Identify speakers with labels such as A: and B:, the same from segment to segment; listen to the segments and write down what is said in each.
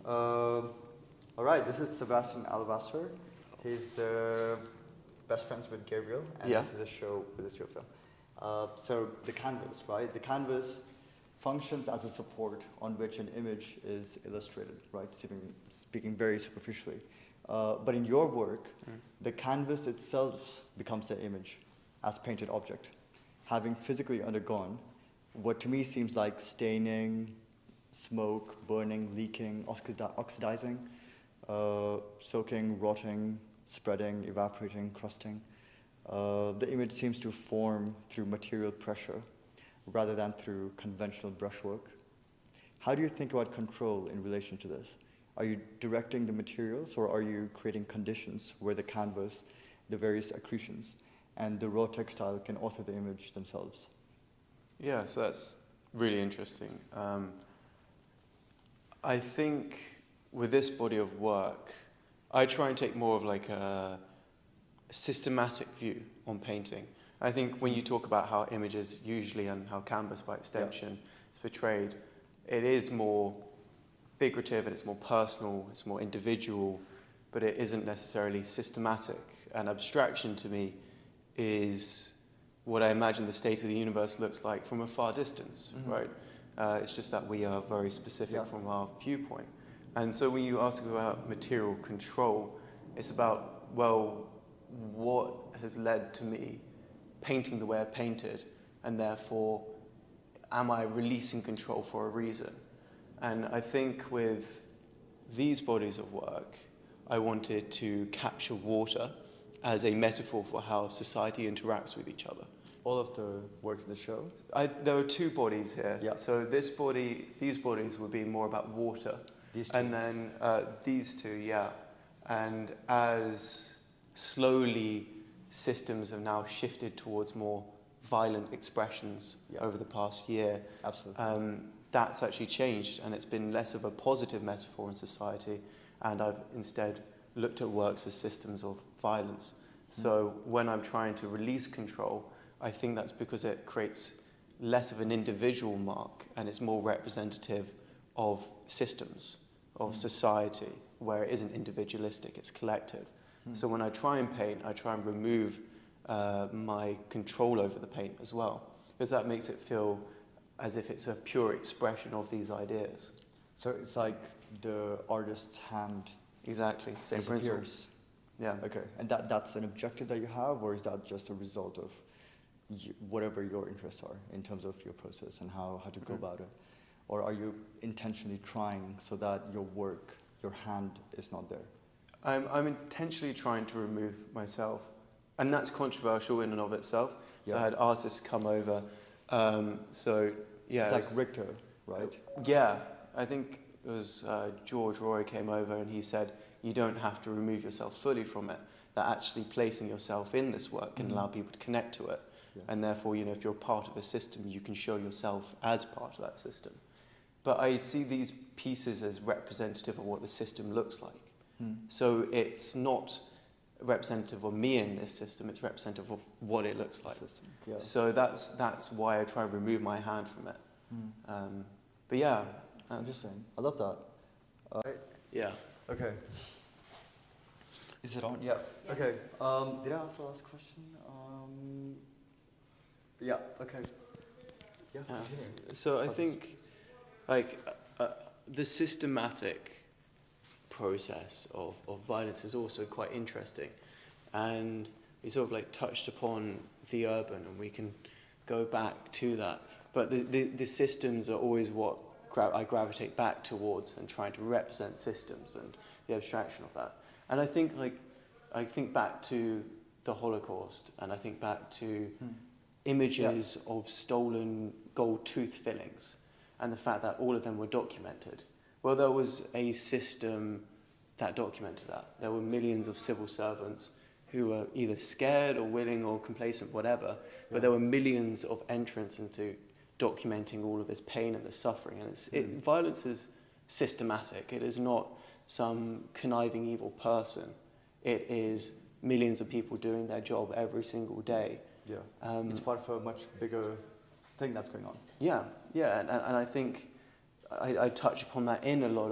A: All right, this is Sebastian Alabaster. He's the best friends with Gabriel, and
B: Yeah.
A: this is a show with the two of them. So the canvas, right? The canvas functions as a support on which an image is illustrated, right? Speaking very superficially. But in your work, the canvas itself becomes the image as painted object, having physically undergone what to me seems like staining, smoke, burning, leaking, oxidizing, soaking, rotting, spreading, evaporating, crusting. The image seems to form through material pressure rather than through conventional brushwork. How do you think about control in relation to this? Are you directing the materials, or are you creating conditions where the canvas, the various accretions, and the raw textile can author the image themselves?
B: Yeah, so that's really interesting. I think with this body of work, I try and take more of like a systematic view on painting. I think when you talk about how images usually, and how canvas by extension is portrayed, it is more figurative and it's more personal, it's more individual, but it isn't necessarily systematic. And abstraction to me is what I imagine the state of the universe looks like from a far distance, right? It's just that we are very specific from our viewpoint. And so when you ask about material control, it's about, well, what has led to me painting the way I painted, and therefore am I releasing control for a reason? And I think with these bodies of work, I wanted to capture water as a metaphor for how society interacts with each other.
A: All of the works in the show?
B: There are two bodies here.
A: Yeah.
B: So these bodies would be more about water.
A: These two?
B: And then these two, yeah. And as slowly systems have now shifted towards more violent expressions over the past year,
A: absolutely,
B: that's actually changed, and it's been less of a positive metaphor in society, and I've instead looked at works as systems of violence. So when I'm trying to release control, I think that's because it creates less of an individual mark, and it's more representative of systems, of society, where it isn't individualistic, it's collective. So when I try and paint, I try and remove my control over the paint as well, because that makes it feel as if it's a pure expression of these ideas.
A: So it's like the artist's hand
B: Exactly, same principle. Yeah.
A: Okay, and that's an objective that you have, or is that just a result of whatever your interests are in terms of your process and how to go about it? Or are you intentionally trying so that your work, your hand is not there?
B: I'm intentionally trying to remove myself, and that's controversial in and of itself. So I had artists come over.
A: It's like Richter, right?
B: Yeah, I think it was George Roy came over, and he said you don't have to remove yourself fully from it. That actually placing yourself in this work can allow people to connect to it, and therefore, if you're part of a system, you can show yourself as part of that system. But I see these pieces as representative of what the system looks like. So it's not representative of me in this system, it's representative of what it looks like. So that's why I try and remove my hand from it. But yeah.
A: Interesting. I love that.
B: Yeah.
A: Okay. Is it on? Yeah. Okay. Did I ask the last question? Yeah. Okay. Yeah.
B: So I think, the systematic process of violence is also quite interesting, and we sort of touched upon the urban, and we can go back to that. But the systems are always what I gravitate back towards, and trying to represent systems and the abstraction of that. And I think back to the Holocaust, and I think back to images of stolen gold tooth fillings, and the fact that all of them were documented. Well, there was a system that documented that. There were millions of civil servants who were either scared or willing or complacent, whatever, but there were millions of entrants into documenting all of this pain and the suffering. And violence is systematic. It is not some conniving evil person. It is millions of people doing their job every single day.
A: Yeah, it's part of a much bigger thing that's going on.
B: Yeah, and I think I touch upon that in a lot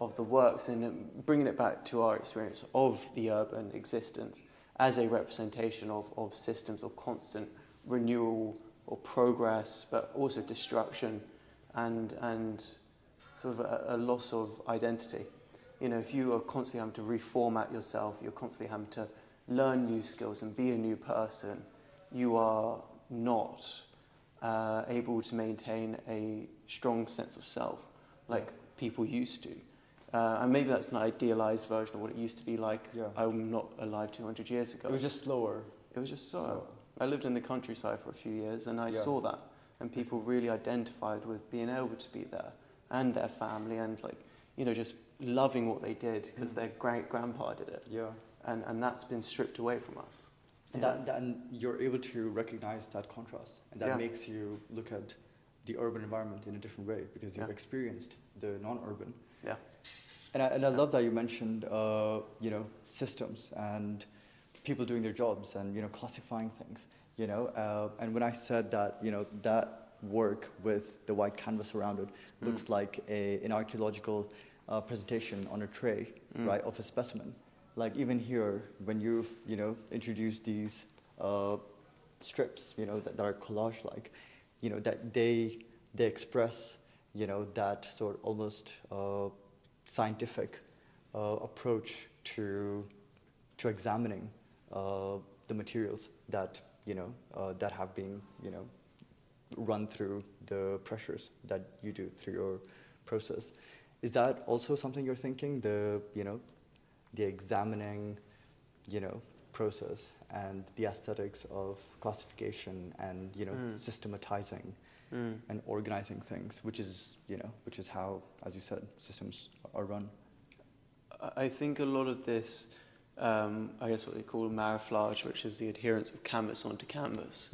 B: of the works and bringing it back to our experience of the urban existence as a representation of systems of constant renewal or progress, but also destruction and sort of a loss of identity. You know, if you are constantly having to reformat yourself, you're constantly having to learn new skills and be a new person, you are not able to maintain a strong sense of self like people used to. And maybe that's an idealized version of what it used to be like.
A: Yeah.
B: I'm not alive 200 years ago.
A: It was just slower.
B: It was just slow. I lived in the countryside for a few years and I saw that. And people really identified with being able to be there and their family and like, you know, just loving what they did because their great-grandpa did it.
A: Yeah.
B: And that's been stripped away from us.
A: And, and you're able to recognize that contrast. And that makes you look at the urban environment in a different way because you've experienced the non-urban.
B: Yeah.
A: And I love that you mentioned, you know, systems and people doing their jobs and, you know, classifying things, you know. And when I said that, you know, that work with the white canvas around it looks like an archaeological presentation on a tray, right, of a specimen. Like even here, when you've, you know, introduced these strips, you know, that are collage-like, you know, that they express, you know, that sort of almost scientific approach to examining the materials that, you know, that have been, you know, run through the pressures that you do through your process. Is that also something you're thinking, the, you know, the examining, you know, process and the aesthetics of classification and, you know, systematizing and organizing things, which is, you know, which is how, as you said, systems are run?
B: I think a lot of this, I guess what they call mariflage, which is the adherence of canvas onto canvas.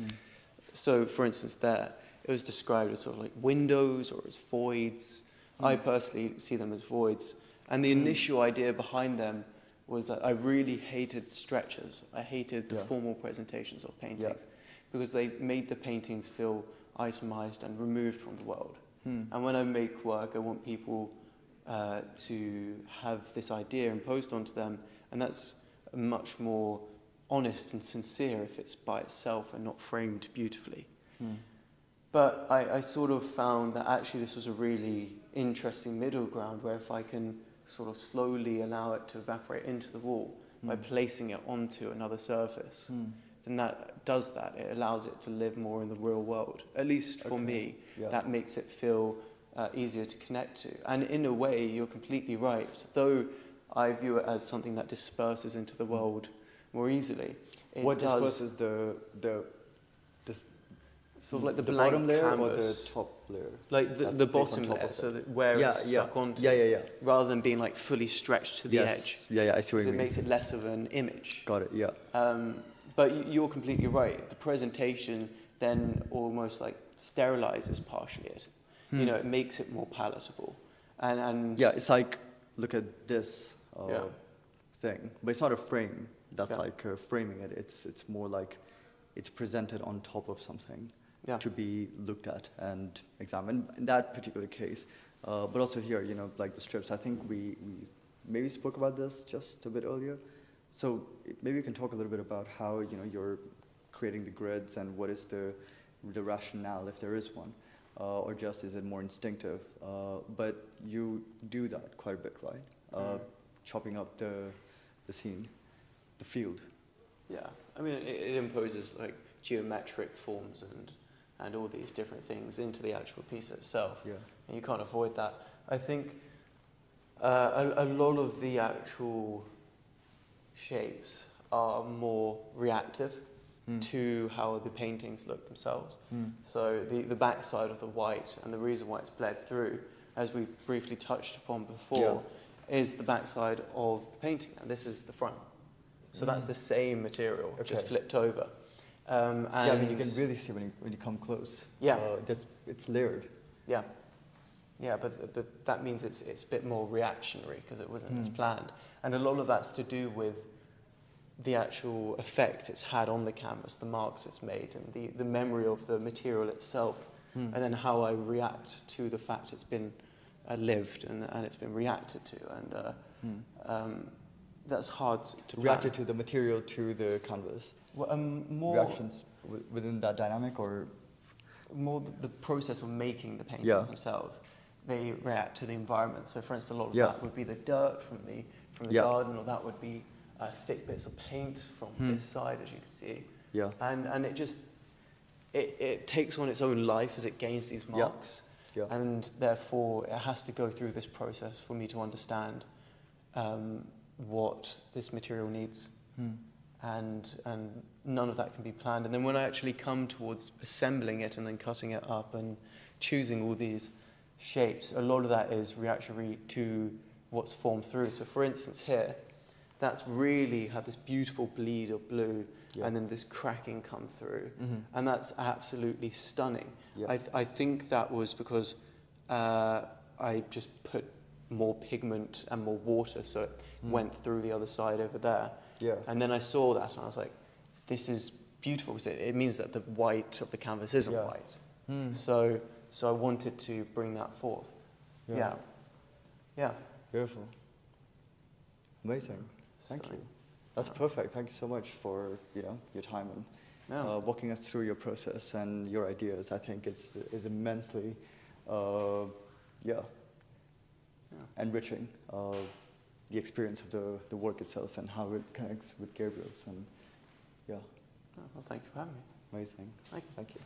B: So, for instance, there, it was described as sort of like windows or as voids. I personally see them as voids. And the initial idea behind them was that I really hated stretches. I hated the formal presentations of paintings because they made the paintings feel itemized and removed from the world. And when I make work, I want people to have this idea imposed onto them, and that's much more honest and sincere if it's by itself and not framed beautifully. But I sort of found that actually this was a really interesting middle ground where if I can sort of slowly allow it to evaporate into the wall by placing it onto another surface, then that does that. It allows it to live more in the real world. At least for me, that makes it feel easier to connect to. And in a way, you're completely right. Though I view it as something that disperses into the world more easily.
A: What disperses the
B: sort of like the
A: blank bottom layer
B: canvas.
A: or the top layer?
B: Like the bottom layer, so that where it's stuck onto. Rather than being like fully stretched to the edge.
A: I see what you mean.
B: It makes it less of an image.
A: Got it,
B: But you're completely right. The presentation then almost like sterilizes partially it. You know, it makes it more palatable. And
A: it's like, look at this thing. But it's not a frame that's like framing it. It's more like it's presented on top of something to be looked at and examined in that particular case. But also here, you know, like the strips, I think we maybe spoke about this just a bit earlier. So maybe you can talk a little bit about how, you know, you're creating the grids and what is the rationale, if there is one, or just is it more instinctive? But you do that quite a bit, right? Chopping up the scene, the field.
B: Yeah, I mean, it imposes like geometric forms and all these different things into the actual piece itself. Yeah. And you can't avoid that. I think a lot of the actual shapes are more reactive to how the paintings look themselves. So the backside of the white, and the reason why it's bled through, as we briefly touched upon before, is the backside of the painting, and this is the front. So that's the same material, just flipped over. And
A: I mean, you can really see when you come close.
B: Yeah.
A: It's layered.
B: Yeah. Yeah, but that means it's a bit more reactionary because it wasn't as planned. And a lot of that's to do with the actual effect it's had on the canvas, the marks it's made, and the memory of the material itself, and then how I react to the fact it's been lived and it's been reacted to, and that's hard to plan.
A: Reacted to the material, to the canvas.
B: Well, more
A: reactions within that dynamic, or
B: more the process of making the paintings themselves. They react to the environment. So, for instance, a lot of that would be the dirt from the garden, or that would be thick bits of paint from this side, as you can see.
A: Yeah.
B: And it just it takes on its own life as it gains these marks.
A: Yeah.
B: And therefore, it has to go through this process for me to understand what this material needs. And none of that can be planned. And then when I actually come towards assembling it and then cutting it up and choosing all these shapes, a lot of that is reactionary to what's formed through. So for instance here, that's really had this beautiful bleed of blue and then this cracking come through. And that's absolutely stunning. I think that was because I just put more pigment and more water, so it went through the other side over there. And then I saw that and I was like, this is beautiful, because it means that the white of the canvas isn't white. So I wanted to bring that forth. Yeah.
A: Beautiful. Amazing. Thank you. That's perfect. Thank you so much for your time and walking us through your process and your ideas. I think it's immensely enriching the experience of the work itself and how it connects with Gabriel's. And
B: well, thank you for having me.
A: Amazing.
B: Thank you.
A: Thank you.